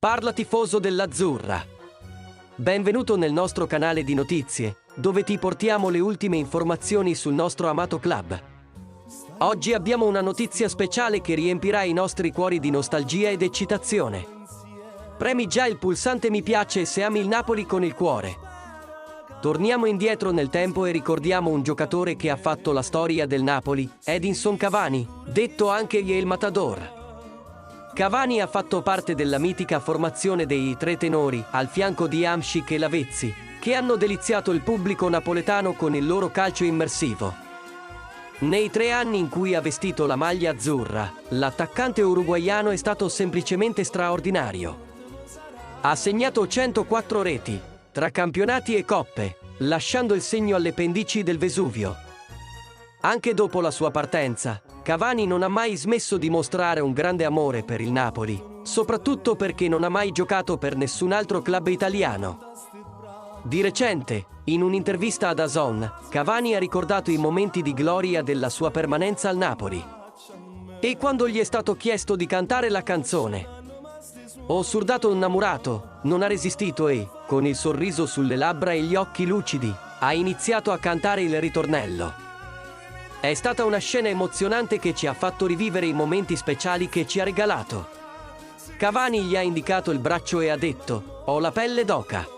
Parla tifoso dell'Azzurra. Benvenuto nel nostro canale di notizie, dove ti portiamo le ultime informazioni sul nostro amato club. Oggi abbiamo una notizia speciale che riempirà i nostri cuori di nostalgia ed eccitazione. Premi già il pulsante mi piace se ami il Napoli con il cuore. Torniamo indietro nel tempo e ricordiamo un giocatore che ha fatto la storia del Napoli, Edinson Cavani, detto anche Il Matador. Cavani ha fatto parte della mitica formazione dei Tre Tenori, al fianco di Hamšík e Lavezzi, che hanno deliziato il pubblico napoletano con il loro calcio immersivo. Nei 3 anni in cui ha vestito la maglia azzurra, l'attaccante uruguaiano è stato semplicemente straordinario. Ha segnato 104 reti, tra campionati e coppe, lasciando il segno alle pendici del Vesuvio. Anche dopo la sua partenza, Cavani non ha mai smesso di mostrare un grande amore per il Napoli, soprattutto perché non ha mai giocato per nessun altro club italiano. Di recente, in un'intervista a DAZN, Cavani ha ricordato i momenti di gloria della sua permanenza al Napoli. E quando gli è stato chiesto di cantare la canzone "Ho surdato innamorato", non ha resistito e, con il sorriso sulle labbra e gli occhi lucidi, ha iniziato a cantare il ritornello. È stata una scena emozionante che ci ha fatto rivivere i momenti speciali che ci ha regalato. Cavani gli ha indicato il braccio e ha detto: "Ho la pelle d'oca.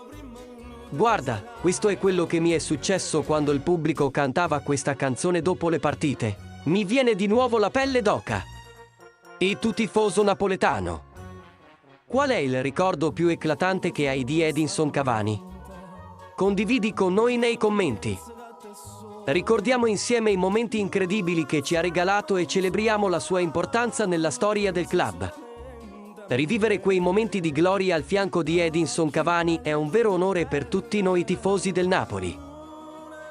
Guarda, questo è quello che mi è successo quando il pubblico cantava questa canzone dopo le partite. Mi viene di nuovo la pelle d'oca". E tu tifoso napoletano, qual è il ricordo più eclatante che hai di Edinson Cavani? Condividi con noi nei commenti. Ricordiamo insieme i momenti incredibili che ci ha regalato e celebriamo la sua importanza nella storia del club. Rivivere quei momenti di gloria al fianco di Edinson Cavani è un vero onore per tutti noi tifosi del Napoli.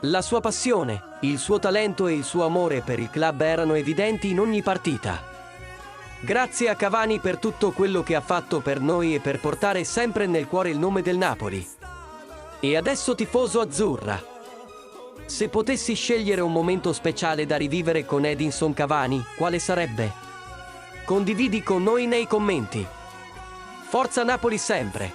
La sua passione, il suo talento e il suo amore per il club erano evidenti in ogni partita. Grazie a Cavani per tutto quello che ha fatto per noi e per portare sempre nel cuore il nome del Napoli. E adesso tifoso azzurra, se potessi scegliere un momento speciale da rivivere con Edinson Cavani, quale sarebbe? Condividi con noi nei commenti. Forza Napoli sempre!